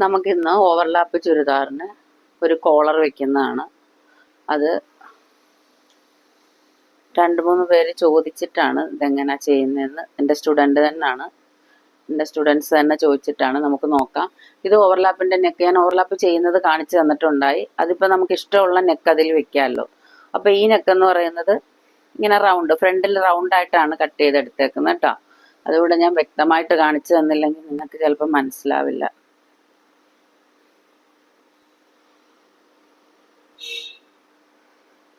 നമുക്കിന്ന് ഓവർലാപ്പ് ചുരിദാറിന് ഒരു കോളർ വെക്കുന്നതാണ്. അത് 2-3 പേര് ചോദിച്ചിട്ടാണ് ഇതെങ്ങനെ ചെയ്യുന്നതെന്ന്. എൻ്റെ സ്റ്റുഡൻസ് തന്നെ ചോദിച്ചിട്ടാണ്. നമുക്ക് നോക്കാം. ഇത് ഓവർലാപ്പിൻ്റെ നെക്ക് ഞാൻ ഓവർലാപ്പ് ചെയ്യുന്നത് കാണിച്ചു തന്നിട്ടുണ്ടായി. അതിപ്പോൾ നമുക്ക് ഇഷ്ടമുള്ള നെക്ക് അതിൽ വെക്കാമല്ലോ. അപ്പോൾ ഈ നെക്ക് എന്ന് പറയുന്നത് ഇങ്ങനെ റൗണ്ട്, ഫ്രണ്ടിൽ റൗണ്ടായിട്ടാണ് കട്ട് ചെയ്തെടുത്തേക്കുന്നത് കേട്ടോ. അതുകൂടെ ഞാൻ വ്യക്തമായിട്ട് കാണിച്ചു തന്നില്ലെങ്കിൽ നിങ്ങൾക്ക് ചിലപ്പോൾ മനസ്സിലാവില്ല.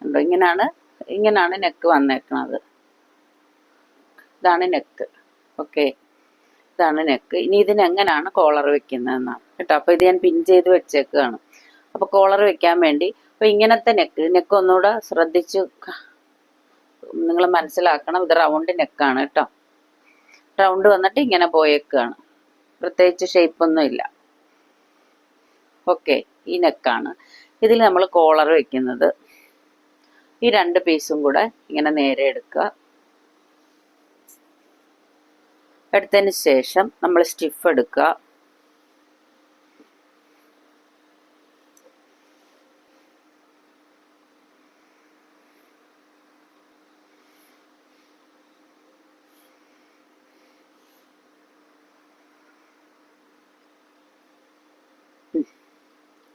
ഉണ്ടോ, ഇങ്ങനെയാണ് നെക്ക് വന്നേക്കുന്നത്. ഇതാണ് നെക്ക്. ഓക്കെ, ഇതാണ് നെക്ക്. ഇനി ഇതിനെങ്ങനെയാണ് കോളർ വെക്കുന്നതെന്നാണ് കേട്ടോ. അപ്പോൾ ഇത് ഞാൻ പിൻ ചെയ്ത് വെച്ചേക്കുകയാണ്. അപ്പോൾ കോളർ വെക്കാൻ വേണ്ടി അപ്പോൾ ഇങ്ങനത്തെ നെക്ക് ഒന്നുകൂടെ ശ്രദ്ധിച്ച് നിങ്ങൾ മനസ്സിലാക്കണം. ഇത് റൗണ്ട് നെക്കാണ് കേട്ടോ. റൗണ്ട് വന്നിട്ട് ഇങ്ങനെ പോയേക്കാണ്, പ്രത്യേകിച്ച് ഷേപ്പൊന്നും ഇല്ല. ഓക്കെ, ഈ നെക്കാണ്. ഇതിൽ നമ്മൾ കോളർ വെക്കുന്നത് ഈ 2 പീസും കൂടെ ഇങ്ങനെ നേരെ എടുക്കുക. എടുത്തതിന് ശേഷം നമ്മൾ സ്റ്റിഫ് എടുക്കുക.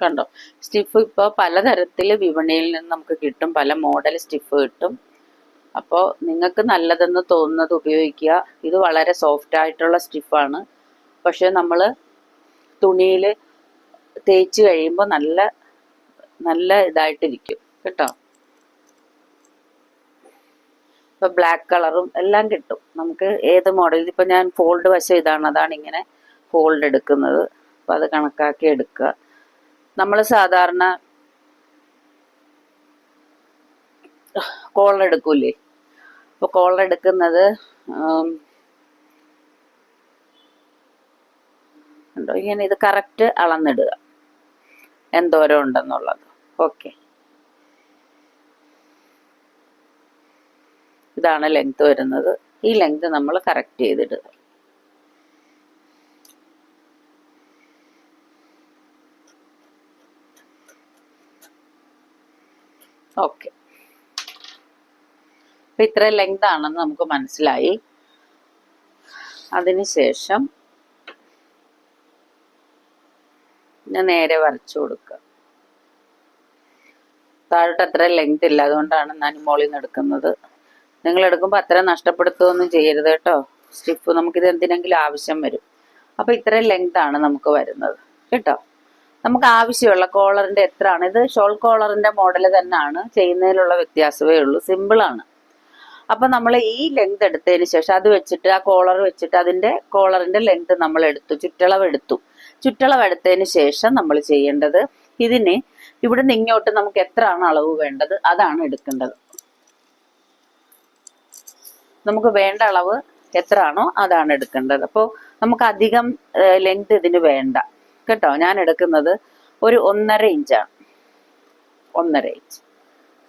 കണ്ടോ, സ്റ്റിഫ് ഇപ്പോൾ പലതരത്തിൽ വിപണിയിൽ നിന്ന് നമുക്ക് കിട്ടും. പല മോഡൽ സ്റ്റിഫ് കിട്ടും. അപ്പോൾ നിങ്ങൾക്ക് നല്ലതെന്ന് തോന്നുന്നത് ഉപയോഗിക്കുക. ഇത് വളരെ സോഫ്റ്റ് ആയിട്ടുള്ള സ്റ്റിഫാണ്. പക്ഷെ നമ്മൾ തുണിയിൽ തേച്ച് കഴിയുമ്പോൾ നല്ല ഇതായിട്ടിരിക്കും കേട്ടോ. ഇപ്പോൾ ബ്ലാക്ക് കളറും എല്ലാം കിട്ടും നമുക്ക്. ഏത് മോഡൽ, ഇതിപ്പോൾ ഞാൻ ഫോൾഡ് വശം അതാണ് ഇങ്ങനെ ഫോൾഡ് എടുക്കുന്നത്. അപ്പോൾ അത് കണക്കാക്കി എടുക്കുക. നമ്മൾ സാധാരണ കോളർ എടുക്കൂലേ, അപ്പോൾ കോളർ എടുക്കുന്നത് ഉണ്ടോ, ഇങ്ങനെ ഇത് കറക്റ്റ് അളന്നിടുക എന്തോരം ഉണ്ടെന്നുള്ളത്. ഓക്കെ, ഇതാണ് ലെങ്ത് വരുന്നത്. ഈ ലെങ്ത് നമ്മൾ കറക്റ്റ് ചെയ്തിടുക. ഓക്കെ, അപ്പം ഇത്ര ലെങ്ത് ആണെന്ന് നമുക്ക് മനസ്സിലായി. അതിനുശേഷം ഞാൻ നേരെ വരച്ചു കൊടുക്കുക. താഴോട്ട് അത്ര ലെങ്ത് ഇല്ല, അതുകൊണ്ടാണ് ഞാൻ മോളിൽ നിന്ന് എടുക്കുന്നത്. നിങ്ങൾ എടുക്കുമ്പോൾ അത്ര നഷ്ടപ്പെടുത്തുകയൊന്നും ചെയ്യരുത് കേട്ടോ. സ്റ്റിഫ് നമുക്കിത് എന്തിനെങ്കിലും ആവശ്യം വരും. അപ്പോൾ ഇത്രയും ലെങ്ത് ആണ് നമുക്ക് വരുന്നത് കേട്ടോ. നമുക്ക് ആവശ്യമുള്ള കോളറിൻ്റെ എത്രയാണ്, ഇത് ഷോൾ കോളറിൻ്റെ മോഡൽ തന്നെയാണ്, ചെയ്യുന്നതിലുള്ള വ്യത്യാസമേ ഉള്ളൂ. സിമ്പിളാണ്. അപ്പം നമ്മൾ ഈ ലെങ്ത് എടുത്തതിന് ശേഷം അത് വെച്ചിട്ട് ആ കോളർ വെച്ചിട്ട് അതിൻ്റെ കോളറിൻ്റെ ലെങ്ത് നമ്മൾ എടുത്തു, ചുറ്റളവ് എടുത്തതിന് ശേഷം നമ്മൾ ചെയ്യേണ്ടത്, ഇതിന് ഇവിടുന്ന് ഇങ്ങോട്ട് നമുക്ക് എത്രയാണ് അളവ് വേണ്ടത് അതാണ് എടുക്കേണ്ടത്. നമുക്ക് വേണ്ട അളവ് എത്രയാണോ അതാണ് എടുക്കേണ്ടത്. അപ്പോൾ നമുക്ക് അധികം ലെങ്ത് ഇതിന് വേണ്ട കേട്ടോ. ഞാൻ എടുക്കുന്നത് ഒരു 1.5 ഇഞ്ചാണ്. 1.5 ഇഞ്ച്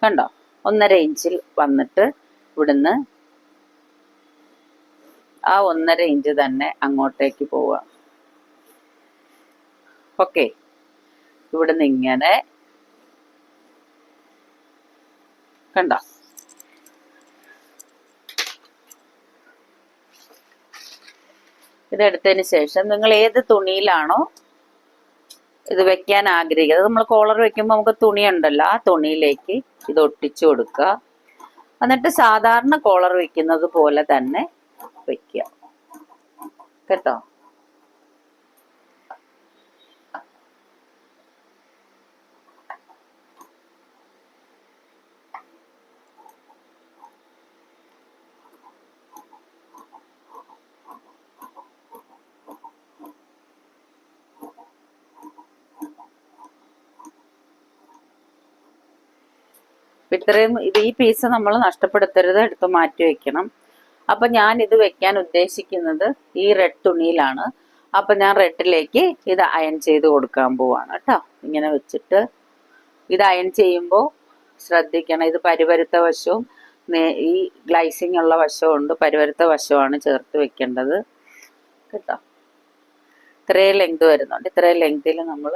കണ്ടോ. 1.5 ഇഞ്ചിൽ വന്നിട്ട് ഇവിടുന്ന് ആ 1.5 ഇഞ്ച് തന്നെ അങ്ങോട്ടേക്ക് പോവുക. ഓക്കെ, ഇവിടുന്ന് ഇങ്ങനെ കണ്ടോ. ഇതെടുത്തതിന് ശേഷം നിങ്ങൾ ഏത് തുണിയിലാണോ ഇത് വെക്കാൻ ആഗ്രഹിക്കുന്നത്, നമ്മൾ കോളർ വെക്കുമ്പോൾ നമുക്ക് തുണി ഉണ്ടല്ലോ, ആ തുണിയിലേക്ക് ഇത് ഒട്ടിച്ചു കൊടുക്കുക. എന്നിട്ട് സാധാരണ കോളർ വെക്കുന്നത് പോലെ തന്നെ വെക്കുക കേട്ടോ. ഇത്രയും ഈ പീസ് നമ്മൾ നഷ്ടപ്പെടുത്തരുത്, എടുത്ത് മാറ്റി വെക്കണം. അപ്പൊ ഞാൻ ഇത് വെക്കാൻ ഉദ്ദേശിക്കുന്നത് ഈ റെഡ് തുണിയിലാണ്. അപ്പൊ ഞാൻ റെഡിലേക്ക് ഇത് അയൺ ചെയ്ത് കൊടുക്കാൻ പോവാണ് കേട്ടോ. ഇങ്ങനെ വെച്ചിട്ട് ഇത് അയൺ ചെയ്യുമ്പോൾ ശ്രദ്ധിക്കണം, ഇത് പരുപരുത്ത വശവും ഈ ഗ്ലൈസിങ് ഉള്ള വശവും ഉണ്ട്. പരുപരുത്ത വശമാണ് ചേർത്ത് വെക്കേണ്ടത് കേട്ടോ. ഇത്രയും ലെങ്ത് വരുന്നുണ്ട്. ഇത്രയും ലെങ്തിൽ നമ്മൾ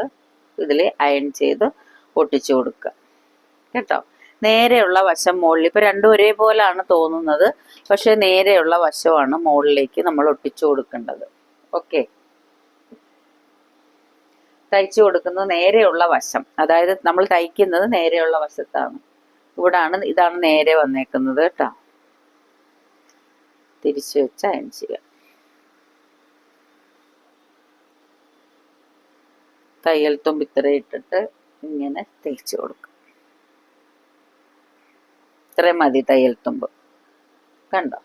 ഇതിൽ അയൺ ചെയ്ത് ഒട്ടിച്ചു കൊടുക്കുക കേട്ടോ. നേരെയുള്ള വശം മുകളിൽ, ഇപ്പൊ രണ്ടും ഒരേപോലാണ് തോന്നുന്നത്, പക്ഷെ നേരെയുള്ള വശമാണ് മുകളിലേക്ക് നമ്മൾ ഒട്ടിച്ചു കൊടുക്കേണ്ടത്. ഓക്കെ, തയ്ച്ചു കൊടുക്കുന്നത് നേരെയുള്ള വശം, അതായത് നമ്മൾ തയ്ക്കുന്നത് നേരെയുള്ള വശത്താണ്. ഇതാണ് നേരെ വന്നേക്കുന്നത് കേട്ടോ. തിരിച്ചു വെച്ച് അയൺ ചെയ്യാം. തയ്യൽ തുമ്പ് ഇത്ര ഇട്ടിട്ട് ഇങ്ങനെ തയ്ച്ചു കൊടുക്കും. ഇത്രയും മതി തയ്യൽ തുമ്പ്, കണ്ടോ?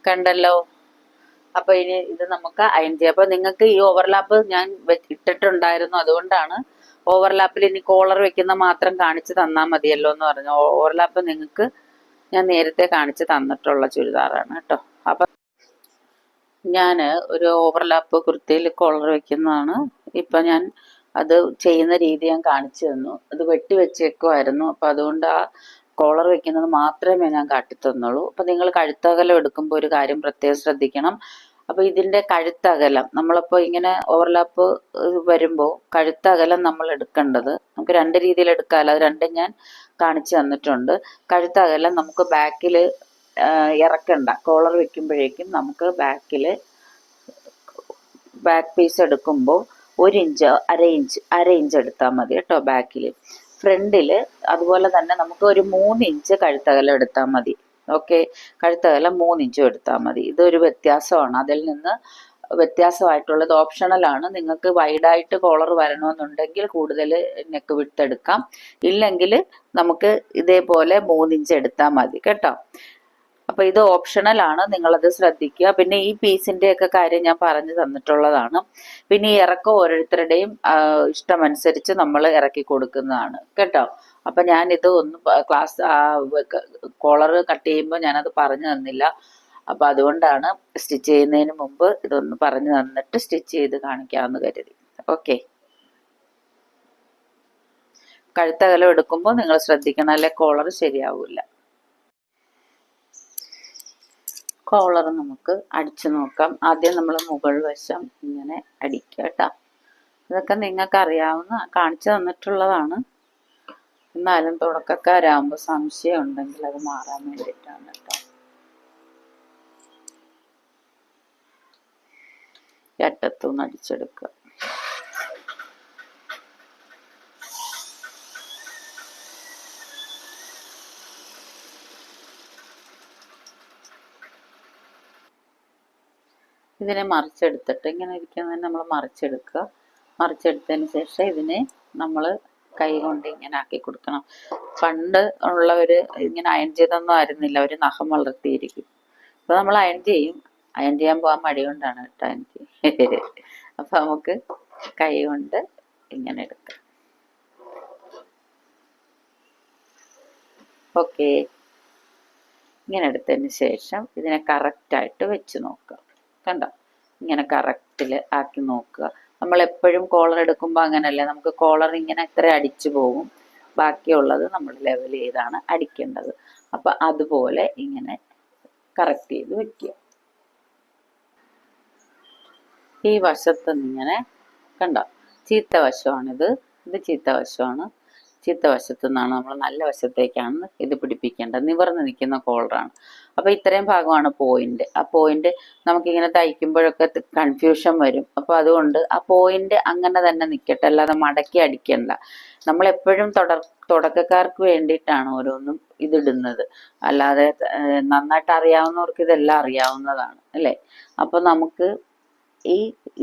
കണ്ടല്ലോ. അപ്പൊ ഇനി ഇത് നമുക്ക് അയൺ ചെയ്യാം. അപ്പൊ നിങ്ങൾക്ക് ഈ ഓവർലാപ്പ് ഞാൻ ഇട്ടിട്ടുണ്ടായിരുന്നു, അതുകൊണ്ടാണ് ഓവർലാപ്പിൽ ഇനി കോളർ വെക്കുന്ന മാത്രം കാണിച്ച് തന്നാൽ മതിയല്ലോ എന്ന് പറഞ്ഞു. ഓവർലാപ്പ് നിങ്ങൾക്ക് ഞാൻ നേരത്തെ കാണിച്ച് തന്നിട്ടുള്ള ചുരിദാറാണ് കേട്ടോ. അപ്പൊ ഞാൻ ഒരു ഓവർലാപ്പ് കുർത്തിയിൽ കോളർ വെക്കുന്നതാണ്. ഇപ്പൊ ഞാൻ അത് ചെയ്യുന്ന രീതി ഞാൻ കാണിച്ചു തന്നു. അത് വെട്ടി വെച്ചേക്കുമായിരുന്നു, അപ്പൊ അതുകൊണ്ട് ആ കോളർ വെക്കുന്നത് മാത്രമേ ഞാൻ കാട്ടിത്തന്നുള്ളൂ. അപ്പൊ നിങ്ങൾ കഴുത്തകലം എടുക്കുമ്പോൾ ഒരു കാര്യം പ്രത്യേകം ശ്രദ്ധിക്കണം. അപ്പൊ ഇതിന്റെ കഴുത്തകലം നമ്മളിപ്പോ ഇങ്ങനെ ഓവർലാപ്പ് വരുമ്പോൾ കഴുത്തകലം നമ്മൾ എടുക്കേണ്ടത്, നമുക്ക് രണ്ട് രീതിയിൽ എടുക്കാമല്ലോ, അത് രണ്ടും ഞാൻ കാണിച്ചു തന്നിട്ടുണ്ട്. കഴുത്തകലം നമുക്ക് ബാക്കിൽ ഇറക്കണ്ട. കോളർ വെക്കുമ്പോഴേക്കും നമുക്ക് ബാക്ക് പീസ് എടുക്കുമ്പോൾ 1 ഇഞ്ച് അര ഇഞ്ച് എടുത്താൽ മതി കേട്ടോ ബാക്കിൽ. ഫ്രണ്ടിൽ അതുപോലെ തന്നെ നമുക്ക് ഒരു 3 ഇഞ്ച് കഴുത്തകലം എടുത്താൽ മതി. ഓക്കെ, കഴുത്തകലം 3 ഇഞ്ചും എടുത്താൽ മതി. ഇതൊരു വ്യത്യാസമാണ്. അതിൽ നിന്ന് വ്യത്യാസമായിട്ടുള്ളത് ഓപ്ഷണലാണ്. നിങ്ങൾക്ക് വൈഡായിട്ട് കോളർ വരണമെന്നുണ്ടെങ്കിൽ കൂടുതൽ നെക്ക് വിട്ട് എടുക്കാം, ഇല്ലെങ്കിൽ നമുക്ക് ഇതേപോലെ 3 ഇഞ്ച് എടുത്താൽ മതി കേട്ടോ. അപ്പൊ ഇത് ഓപ്ഷണലാണ്, നിങ്ങളത് ശ്രദ്ധിക്കുക. പിന്നെ ഈ പീസിന്റെ ഒക്കെ കാര്യം ഞാൻ പറഞ്ഞു തന്നിട്ടുള്ളതാണ്. പിന്നെ ഈ ഇറക്കം ഓരോരുത്തരുടെയും ഇഷ്ടമനുസരിച്ച് നമ്മൾ ഇറക്കി കൊടുക്കുന്നതാണ് കേട്ടോ. അപ്പൊ ഞാനിത് ഒന്ന് കോളർ കട്ട് ചെയ്യുമ്പോൾ ഞാനത് പറഞ്ഞു തന്നില്ല. അപ്പൊ അതുകൊണ്ടാണ് സ്റ്റിച്ച് ചെയ്യുന്നതിന് മുമ്പ് ഇതൊന്ന് പറഞ്ഞു തന്നിട്ട് സ്റ്റിച്ച് ചെയ്ത് കാണിക്കാമെന്ന് കരുതി. ഓക്കെ, കഴുത്തകലം എടുക്കുമ്പോൾ നിങ്ങൾ ശ്രദ്ധിക്കണം, അല്ലെ കോളർ ശരിയാവില്ല. കോളർ നമുക്ക് അടിച്ചു നോക്കാം. ആദ്യം നമ്മൾ മുകൾ വശം ഇങ്ങനെ അടിക്കുക കേട്ടോ. ഇതൊക്കെ നിങ്ങൾക്ക് അറിയാവുന്ന കാണിച്ചു തന്നിട്ടുള്ളതാണ്, എന്നാലും തുടക്കക്കാരാകുമ്പോൾ സംശയം ഉണ്ടെങ്കിൽ അത് മാറാൻ വേണ്ടിയിട്ടാണ് കേട്ടോ. അറ്റത്തുനിന്ന് അടിച്ചെടുക്കുക. ഇതിനെ മറിച്ചെടുത്തിട്ട് ഇങ്ങനെ ഇരിക്കുന്നതിന് നമ്മൾ മറിച്ചെടുക്കുക. മറിച്ചെടുത്തതിന് ശേഷം ഇതിനെ നമ്മൾ കൈ കൊണ്ട് ഇങ്ങനെ ആക്കി കൊടുക്കണം. പണ്ട് ഉള്ളവർ ഇങ്ങനെ അയൺ ചെയ്തൊന്നും ആയിരുന്നില്ല, അവർ നഖം വളർത്തിയിരിക്കും. അപ്പോൾ നമ്മൾ അയൺ ചെയ്യും, അയൺ ചെയ്യാൻ പോകാൻ മടി കൊണ്ടാണ് കേട്ടോ അയൺ ചെയ്യും. അപ്പം നമുക്ക് കൈ കൊണ്ട് ഇങ്ങനെ എടുക്കാം. ഓക്കെ, ഇങ്ങനെ എടുത്തതിന് ശേഷം ഇതിനെ കറക്റ്റായിട്ട് വെച്ച് നോക്കുക. കണ്ടോ, ഇങ്ങനെ കറക്റ്റിൽ ആക്കി നോക്കുക. നമ്മൾ എപ്പോഴും കോളർ എടുക്കുമ്പോൾ അങ്ങനല്ലേ, നമുക്ക് കോളർ ഇങ്ങനെ ഇത്ര അടിച്ചു പോകും, ബാക്കിയുള്ളത് നമ്മൾ ലെവൽ ചെയ്താണ് അടിക്കേണ്ടത്. അപ്പം അതുപോലെ ഇങ്ങനെ കറക്റ്റ് ചെയ്ത് വെക്കുക. ഈ വശത്തുനിന്നിങ്ങനെ കണ്ടോ, ചീത്ത വശമാണിത്, ഇത് ചീത്ത വശമാണ്. ചീത്ത വശത്തു നിന്നാണ് നമ്മൾ നല്ല വശത്തേക്കാണ് ഇത് പിടിപ്പിക്കേണ്ടത്. നിവർന്ന് നിൽക്കുന്ന കോളറാണ്. അപ്പോൾ ഇത്രയും ഭാഗമാണ് പോയിന്റ്. ആ പോയിന്റ് നമുക്കിങ്ങനെ തയ്ക്കുമ്പോഴൊക്കെ കൺഫ്യൂഷൻ വരും. അപ്പോൾ അതുകൊണ്ട് ആ പോയിന്റ് അങ്ങനെ തന്നെ നിൽക്കട്ടെ, അല്ലാതെ മടക്കി അടിക്കണ്ട. നമ്മളെപ്പോഴും തുടക്കക്കാർക്ക് വേണ്ടിയിട്ടാണ് ഓരോന്നും ഇതിടുന്നത്, അല്ലാതെ നന്നായിട്ട് അറിയാവുന്നവർക്ക് ഇതെല്ലാം അറിയാവുന്നതാണ് അല്ലേ. അപ്പോൾ നമുക്ക്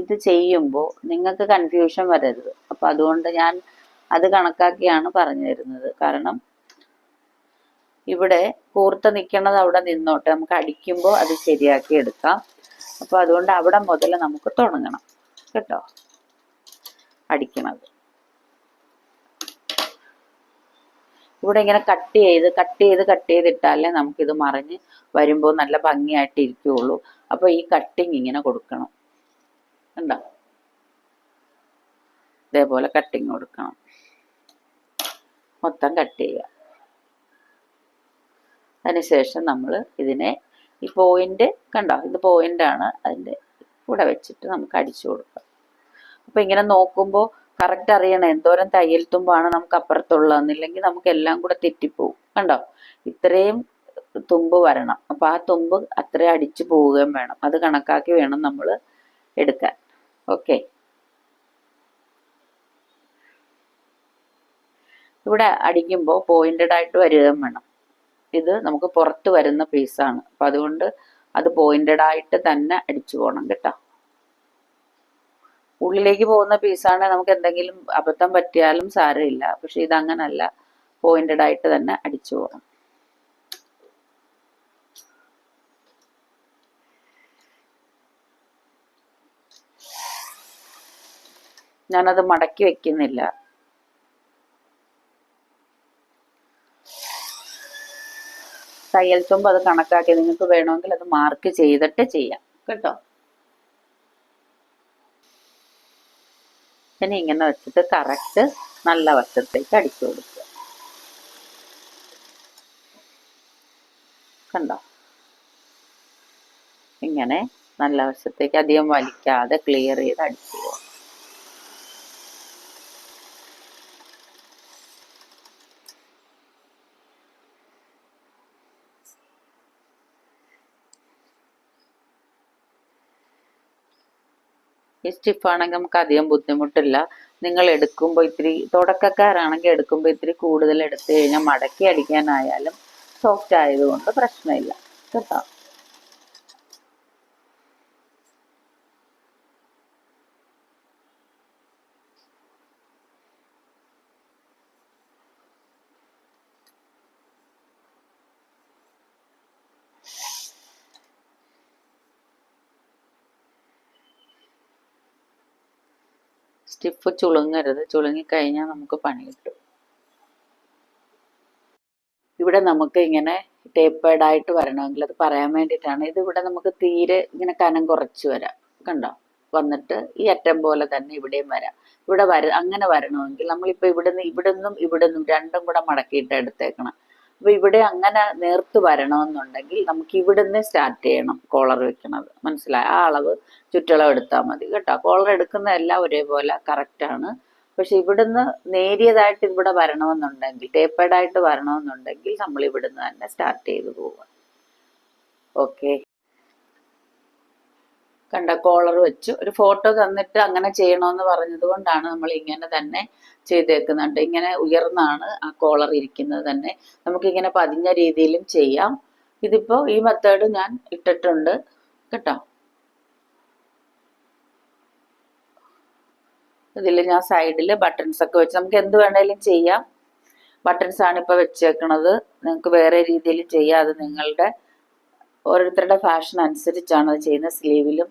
ഇത് ചെയ്യുമ്പോൾ നിങ്ങൾക്ക് കൺഫ്യൂഷൻ വരരുത്. അപ്പം അതുകൊണ്ട് ഞാൻ അത് കണക്കാക്കിയാണ് പറഞ്ഞു തരുന്നത്. കാരണം ഇവിടെ കൂർത്ത് നിൽക്കുന്നത് അവിടെ നിന്നോട്ടെ, നമുക്ക് അടിക്കുമ്പോൾ അത് ശരിയാക്കി എടുക്കാം. അപ്പോൾ അതുകൊണ്ട് അവിടെ മുതൽ നമുക്ക് തുടങ്ങണം കേട്ടോ അടിക്കണത്. ഇവിടെ ഇങ്ങനെ കട്ട് ചെയ്തിട്ടാലേ നമുക്കിത് മറിഞ്ഞ് വരുമ്പോൾ നല്ല ഭംഗിയായിട്ട് ഇരിക്കുകയുള്ളൂ. അപ്പോൾ ഈ കട്ടിങ് ഇങ്ങനെ കൊടുക്കണം, കണ്ടോ, ഇതേപോലെ കട്ടിങ് കൊടുക്കണം. മൊത്തം കട്ട് ചെയ്യുക. അതിനുശേഷം നമ്മൾ ഇതിനെ ഈ പോയിന്റ് കണ്ടോ, ഇത് പോയിന്റാണ്, അതിൻ്റെ കൂടെ വെച്ചിട്ട് നമുക്ക് അടിച്ചു കൊടുക്കാം. അപ്പോൾ ഇങ്ങനെ നോക്കുമ്പോൾ കറക്റ്റ് അറിയണം എന്തോരം തയ്യൽ തുമ്പാണ് നമുക്ക് അപ്പുറത്തുള്ളതെന്നില്ലെങ്കിൽ നമുക്ക് എല്ലാം കൂടെ തെറ്റിപ്പോവും. കണ്ടോ, ഇത്രയും തുമ്പ് വരണം. അപ്പോൾ ആ തുമ്പ് അത്രയും അടിച്ചു പോവുകയും വേണം. അത് കണക്കാക്കി വേണം നമ്മൾ എടുക്കാൻ. ഓക്കെ, ഇവിടെ അടിക്കുമ്പോൾ പോയിന്റഡ് ആയിട്ട് വരികയും വേണം. ഇത് നമുക്ക് പുറത്ത് വരുന്ന പീസാണ്, അപ്പം അതുകൊണ്ട് അത് പോയിന്റഡ് ആയിട്ട് തന്നെ അടിച്ചു പോകണം കേട്ടോ. ഉള്ളിലേക്ക് പോകുന്ന പീസാണെങ്കിൽ നമുക്ക് എന്തെങ്കിലും അബദ്ധം പറ്റിയാലും സാരമില്ല. പക്ഷെ ഇതങ്ങനല്ല, പോയിന്റഡ് ആയിട്ട് തന്നെ അടിച്ചു പോകണം. ഞാനത് മടക്കി വെക്കുന്നില്ല. തയ്യൽ തുമ്പ് അത് കണക്കാക്കി നിങ്ങൾക്ക് വേണമെങ്കിൽ അത് മാർക്ക് ചെയ്തിട്ട് ചെയ്യാം കേട്ടോ. ഇനി ഇങ്ങനെ വെച്ചിട്ട് കറക്റ്റ് നല്ല വശത്തേക്ക് അടിച്ചു കൊടുക്കുക. കണ്ടോ, ഇങ്ങനെ നല്ല വശത്തേക്ക് അധികം വലിക്കാതെ ക്ലിയർ ചെയ്ത് അടിച്ചു പോകാം. ഈ സ്റ്റിഫാണെങ്കിൽ നമുക്ക് അധികം ബുദ്ധിമുട്ടില്ല. നിങ്ങൾ എടുക്കുമ്പോൾ ഇത്തിരി തുടക്കക്കാരാണെങ്കിൽ എടുക്കുമ്പോൾ ഇത്തിരി കൂടുതൽ എടുത്തു കഴിഞ്ഞാൽ മടക്കി അടിക്കാനായാലും സോഫ്റ്റ് ആയതുകൊണ്ട് പ്രശ്നമില്ല കേട്ടോ. സ്റ്റിഫ് ചുളുങ്ങരുത്, ചുളുങ്ങിക്കഴിഞ്ഞാൽ നമുക്ക് പണി കിട്ടും. ഇവിടെ നമുക്ക് ഇങ്ങനെ ടേപ്പേർഡ് ആയിട്ട് വരണമെങ്കിൽ അത് പറയാൻ വേണ്ടിയിട്ടാണ്. ഇതിവിടെ നമുക്ക് തീരെ ഇങ്ങനെ കനം കുറച്ച് വരാം. കണ്ടോ, വന്നിട്ട് ഈ അറ്റം പോലെ തന്നെ ഇവിടെയും വരാം. ഇവിടെ അങ്ങനെ വരണമെങ്കിൽ നമ്മളിപ്പോൾ ഇവിടുന്നും രണ്ടും കൂടെ മടക്കിയിട്ട് എടുത്തേക്കണം. അപ്പോൾ ഇവിടെ അങ്ങനെ നേർത്ത് വരണമെന്നുണ്ടെങ്കിൽ നമുക്ക് ഇവിടുന്ന് സ്റ്റാർട്ട് ചെയ്യണം കോളർ വെക്കണത്. മനസ്സിലായി? ആ അളവ് ചുറ്റളവ് എടുത്താൽ മതി കേട്ടോ. കോളർ എടുക്കുന്ന എല്ലാം ഒരേപോലെ കറക്റ്റാണ്. പക്ഷെ ഇവിടുന്ന് നേരിയതായിട്ട് ഇവിടെ വരണമെന്നുണ്ടെങ്കിൽ, ടേപ്പേർഡായിട്ട് വരണമെന്നുണ്ടെങ്കിൽ നമ്മൾ ഇവിടുന്ന് തന്നെ സ്റ്റാർട്ട് ചെയ്ത് പോവുക. ഓക്കെ, കണ്ട കോളർ വെച്ചു. ഒരു ഫോട്ടോ തന്നിട്ട് അങ്ങനെ ചെയ്യണമെന്ന് പറഞ്ഞത് കൊണ്ടാണ് നമ്മൾ ഇങ്ങനെ തന്നെ ചെയ്തേക്കുന്നുണ്ട്. ഇങ്ങനെ ഉയർന്നാണ് ആ കോളർ ഇരിക്കുന്നത് തന്നെ. നമുക്കിങ്ങനെ പതിഞ്ഞ രീതിയിലും ചെയ്യാം. ഇതിപ്പോൾ ഈ മെത്തേഡ് ഞാൻ ഇട്ടിട്ടുണ്ട് കേട്ടോ. ഇതിൽ ഞാൻ സൈഡിൽ ബട്ടൺസ് ഒക്കെ വെച്ച് നമുക്ക് എന്ത് വേണേലും ചെയ്യാം. ബട്ടൺസ് ആണ് ഇപ്പോൾ വെച്ചേക്കണത്. നിങ്ങൾക്ക് വേറെ രീതിയിലും ചെയ്യാം. അത് നിങ്ങളുടെ ഓരോരുത്തരുടെ ഫാഷൻ അനുസരിച്ചാണ് അത് ചെയ്യുന്നത്. സ്ലീവിലും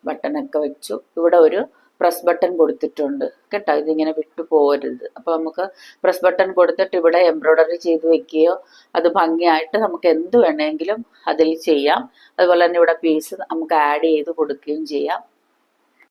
ബട്ടണൊക്കെ വെച്ചു. ഇവിടെ ഒരു പ്രസ് ബട്ടൺ കൊടുത്തിട്ടുണ്ട് കേട്ടോ. ഇതിങ്ങനെ വിട്ടു പോകരുത്. അപ്പോൾ നമുക്ക് പ്രസ് ബട്ടൺ കൊടുത്തിട്ട് ഇവിടെ എംബ്രോയ്ഡറി ചെയ്ത് വെക്കുകയോ അത് ഭംഗിയായിട്ട് നമുക്ക് എന്ത് വേണമെങ്കിലും അതിൽ ചെയ്യാം. അതുപോലെ തന്നെ ഇവിടെ പീസ് നമുക്ക് ആഡ് ചെയ്ത് കൊടുക്കുകയും ചെയ്യാം.